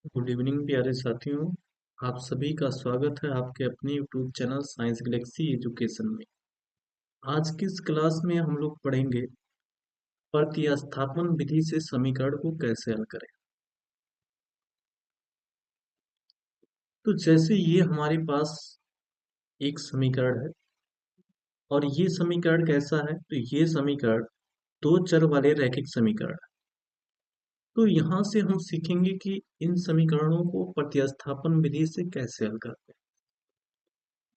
Good evening प्यारे साथियों। आप सभी का स्वागत है आपके अपने YouTube channel science Galaxy education में। आज की इस क्लास में हम लोग पढ़ेंगे प्रतिस्थापन विधि से समीकरण को कैसे हल करें। तो जैसे ये हमारे पास एक समीकरण है और ये समीकरण कैसा है, तो ये समीकरण दो चर वाले रैखिक समीकरण है। तो यहाँ से हम सीखेंगे कि इन समीकरणों को प्रतिस्थापन विधि से कैसे हल करते हैं।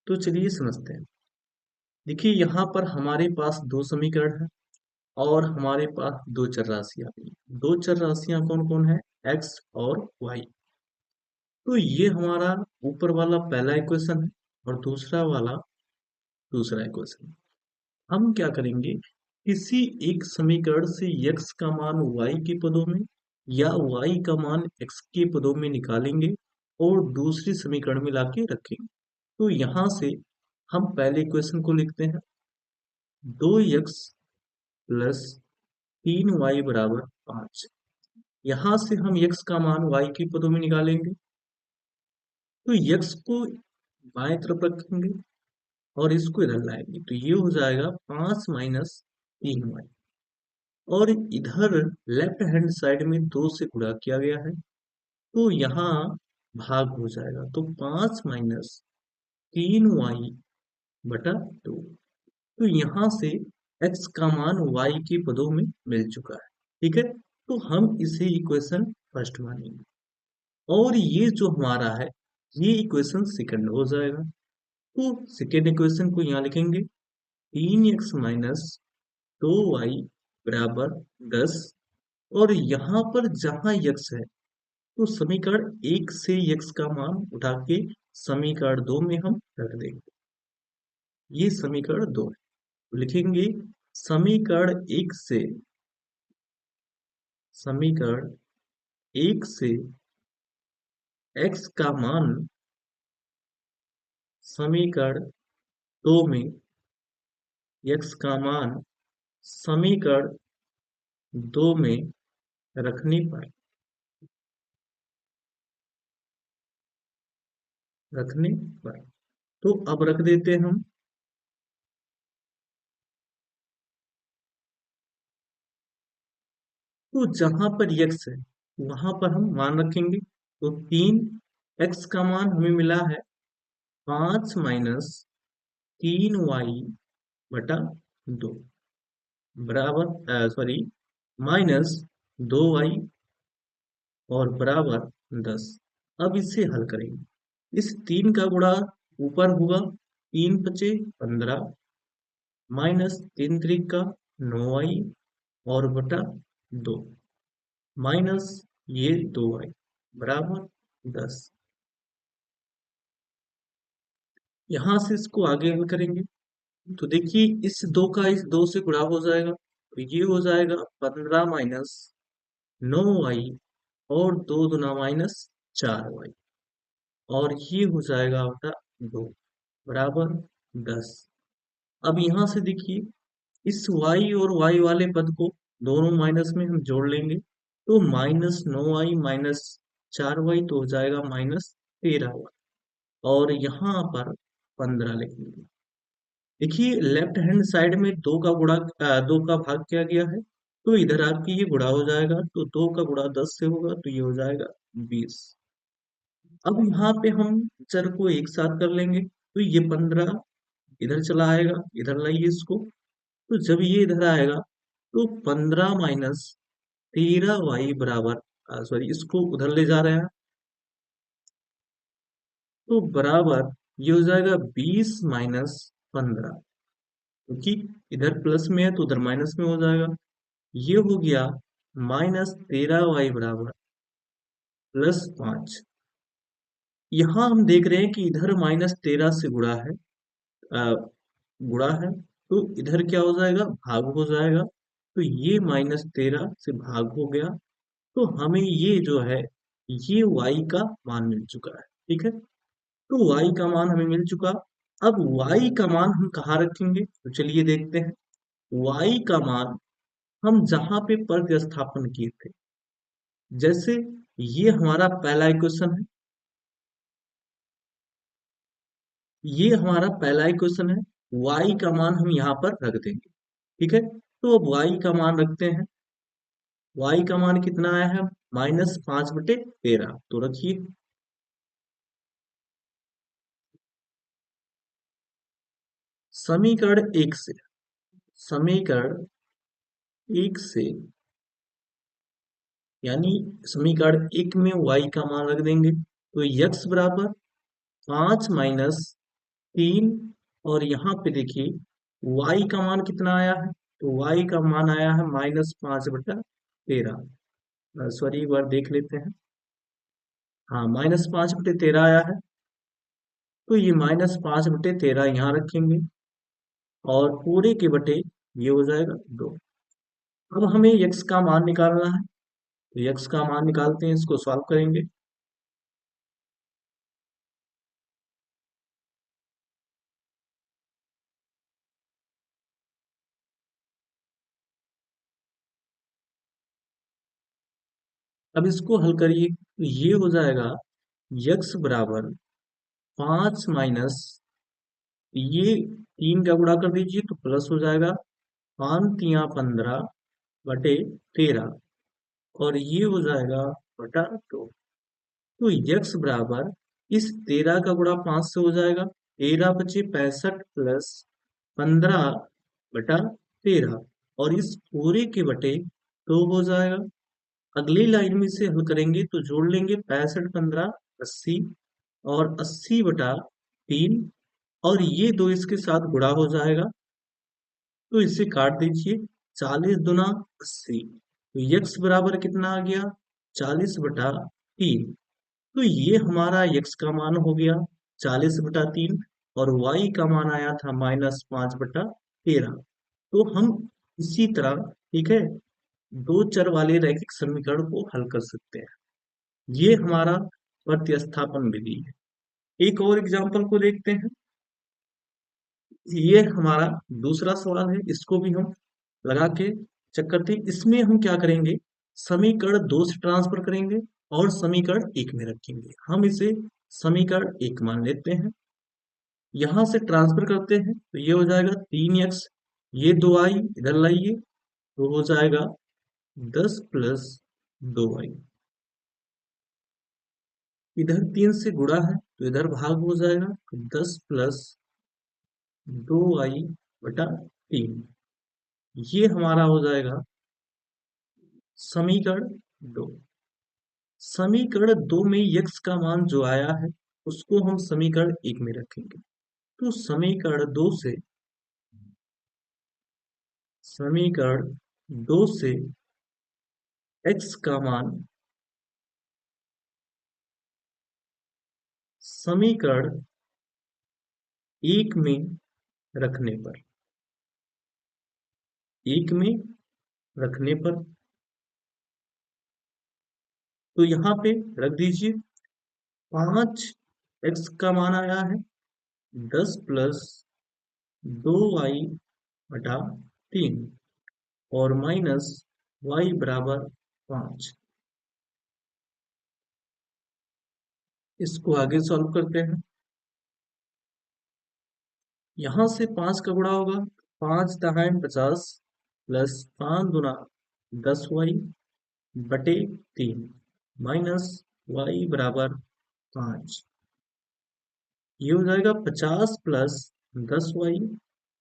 तो चलिए समझते हैं। देखिए यहाँ पर हमारे पास दो समीकरण है और हमारे पास दो चर राशियां भी हैं। दो चर राशियां कौन कौन है, x और y। तो ये हमारा ऊपर वाला पहला इक्वेशन है और दूसरा वाला दूसरा इक्वेशन। हम क्या करेंगे, किसी एक समीकरण से x का मान y के पदों में या y का मान x के पदों में निकालेंगे और दूसरी समीकरण में लाके रखेंगे। तो यहां से हम पहले इक्वेशन को लिखते हैं, 2x प्लस 3y बराबर 5। यहां से हम x का मान y के पदों में निकालेंगे, तो x को बाएं तरफ रखेंगे और इसको इधर लाएंगे, तो ये हो जाएगा 5 माइनस 3y। और इधर लेफ्ट हैंड साइड में 2 से गुणा किया गया है, तो यहाँ भाग हो जाएगा, तो 5 माइनस 3y बटा 2। तो यहाँ से x का मान y के पदों में मिल चुका है। ठीक है, तो हम इसे इक्वेशन फर्स्ट मानेंगे और ये जो हमारा है ये इक्वेशन सेकंड हो जाएगा। तो सेकेंड इक्वेशन को यहाँ लिखेंगे, 3x माइनस 2y बराबर 10। और यहाँ पर जहाँ x है तो समीकरण एक से x का मान उठा के समीकरण दो में हम रख देंगे। ये समीकरण दो है, तो लिखेंगे समीकरण एक से x का मान समीकरण दो में x का मान समीकरण दो में रखने पर तो अब रख देते हैं हम। तो जहां पर x है वहां पर हम मान रखेंगे, तो 3x का मान हमें मिला है 5 माइनस 3y बटा 2 बराबर सॉरी माइनस 2y और बराबर 10। अब इसे हल करेंगे, इस 3 का गुणा ऊपर होगा, 3 पचे 15 माइनस 3 त्रिक का 9y और बटा 2 माइनस ये 2y बराबर 10। यहां से इसको आगे हल करेंगे, तो देखिए इस दो का इस दो से गुणा हो जाएगा, तो ये हो जाएगा 15 माइनस 9y और 2 दुना माइनस 4y और ये हो जाएगा बटा 2 बराबर 10। अब यहां से देखिए इस y और y वाले पद को दोनों माइनस में हम जोड़ लेंगे, तो माइनस 9y माइनस 4y तो हो जाएगा माइनस 13y और यहाँ पर 15 लिखेंगे। देखिए लेफ्ट हैंड साइड में दो का भाग किया गया है, तो इधर आपकी ये गुणा हो जाएगा, तो 2 का गुणा 10 से होगा, तो ये हो जाएगा 20। अब यहाँ पे हम चर को एक साथ कर लेंगे, तो ये 15 इधर चला आएगा, इधर लाइए इसको, तो जब ये इधर आएगा तो 15 माइनस 13y बराबर सॉरी इसको उधर ले जा रहे हैं, तो बराबर ये हो जाएगा 20 माइनस 15, क्योंकि इधर प्लस में है तो उधर माइनस में हो जाएगा। ये हो गया माइनस 13y बराबर प्लस 5। यहाँ हम देख रहे हैं कि इधर माइनस 13 से अ, गुणा है, तो इधर क्या हो जाएगा, भाग हो जाएगा, तो ये माइनस 13 से भाग हो गया, तो हमें ये जो है ये y का मान मिल चुका है। ठीक है, तो y का मान हमें मिल चुका। अब y का मान हम कहाँ रखेंगे, तो चलिए देखते हैं। y का मान हम जहां पे प्रतिस्थापन किए थे, जैसे ये हमारा पहला इक्वेशन है। ये हमारा पहला इक्वेशन है। y का मान हम यहाँ पर रख देंगे। ठीक है, तो अब y का मान रखते हैं। y का मान कितना आया है? -5/13। तो रखिए। समीकरण एक से समीकरण एक से यानी समीकरण एक में y का मान रख देंगे, तो x बराबर 5 - 3। और यहाँ पे देखिए y का मान कितना आया है? तो y का मान आया है -5/13। सॉरी, एक बार देख लेते हैं। हाँ, -5/13 आया है। तो ये -5/13 यहाँ रखेंगे और पूरे के बटे ये हो जाएगा 2। अब हमें x का मान निकालना है, तो x का मान निकालते हैं, इसको सॉल्व करेंगे। अब इसको हल करिए, तो ये हो जाएगा x बराबर 5 माइनस, ये 3 का गुणा कर दीजिए तो प्लस हो जाएगा 5×3 = 13 और ये हो जाएगा बटा 2। तो x बराबर इस 13 का गुणा 5 से हो जाएगा 13 बचे 65 प्लस 15/13 और इस पूरे के बटे 2 हो जाएगा। अगली लाइन में से हल करेंगे तो जोड़ लेंगे 65 15 80 और 80/3 और ये दो इसके साथ गुणा हो जाएगा, तो इसे काट दीजिए। 40 × 80, तो x बराबर कितना आ गया? 40/3। तो ये हमारा x का मान हो गया 40/3 और y का मान आया था -5/13। तो हम इसी तरह, ठीक है, दो चर वाले रैखिक समीकरण को हल कर सकते हैं। ये हमारा प्रतिस्थापन विधि है। एक और एग्जांपल को देखते हैं। ये हमारा दूसरा सवाल है, इसको भी हम लगा के चेक करते हैं। इसमें हम क्या करेंगे? समीकरण 2 से ट्रांसफर करेंगे और समीकरण 1 में रखेंगे। हम इसे समीकरण 1 मान लेते हैं। यहां से ट्रांसफर करते हैं तो ये हो जाएगा 3x, ये 2i इधर लाइए तो हो जाएगा 10 + 2i। इधर 3 से गुणा है तो इधर भाग हो जाएगा, तो 10 + 2i/3। ये हमारा हो जाएगा समीकरण 2। समीकरण 2 में x का मान जो आया है उसको हम समीकरण 1 में रखेंगे। तो समीकरण 2 से x का मान समीकरण 1 में रखने पर 1 में रखने पर तो यहाँ पे रख दीजिए। 5x का मान आया है 10 + 2i/3 और माइनस y बराबर 5। इसको आगे सॉल्व करते हैं। यहां से 5 का गुणा होगा, 5×50 प्लस 5×10y/3 माइनस y बराबर 5। ये हो जाएगा 50 प्लस 10y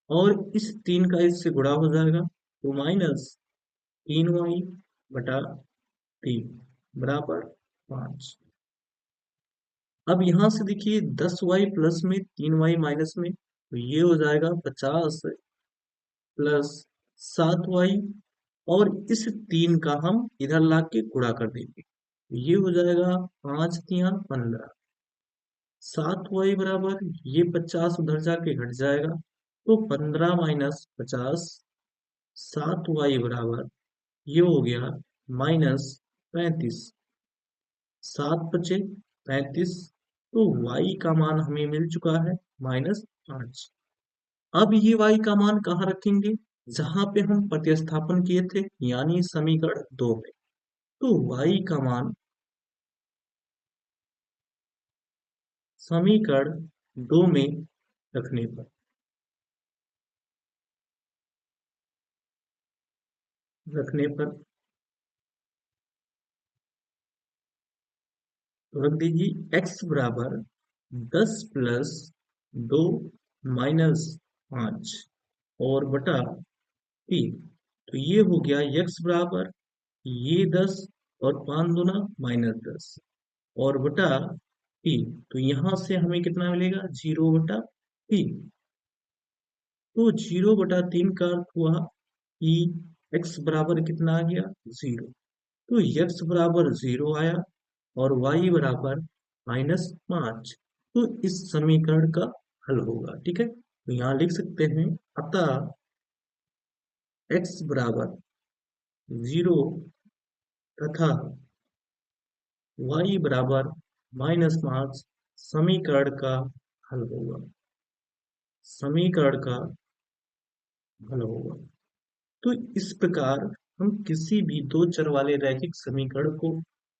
और इस 3 का इससे गुणा हो जाएगा तो -3y/3 बराबर 5। अब यहां से देखिए 10y प्लस में 3y माइनस में, तो ये हो जाएगा 50 प्लस 7y और इस 3 का हम इधर ला के गुणा कर देंगे, तो ये हो जाएगा 5×3 = 15। 7y बराबर ये 50 उधर जाके घट जाएगा तो 15 - 50, 7y बराबर ये हो गया -35। 7×5 = 35। तो y का मान हमें मिल चुका है -5। अब ये y का मान कहाँ रखेंगे? जहां पे हम प्रतिस्थापन किए थे, यानी समीकरण 2 में। तो y का मान समीकरण दो में रखने पर रखने पर तो रख दीजिए x बराबर 10 प्लस 2 माइनस 5 और बटा p। तो ये हो गया x बराबर ये 10 और 5 दूना -10 और बटा p। तो यहाँ से हमें कितना मिलेगा 0 बटा p। तो 0/3 का अर्थ हुआ कि x बराबर कितना आ गया 0। तो x बराबर 0 आया और y बराबर -5। तो इस समीकरण का हल होगा। ठीक है, तो यहाँ लिख सकते हैं अतः x बराबर 0 तथा y बराबर -5 समीकरण का हल होगा। समीकरण का हल होगा। तो इस प्रकार हम किसी भी दो चर वाले रैखिक समीकरण को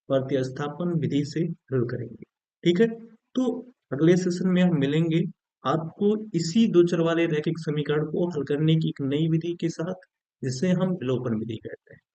प्रतिस्थापन विधि से हल करेंगे। ठीक है, तो अगले सेशन में हम मिलेंगे आपको इसी दो चर वाले रैखिक समीकरण को हल करने की एक नई विधि के साथ, जिसे हम विलोपन विधि कहते हैं।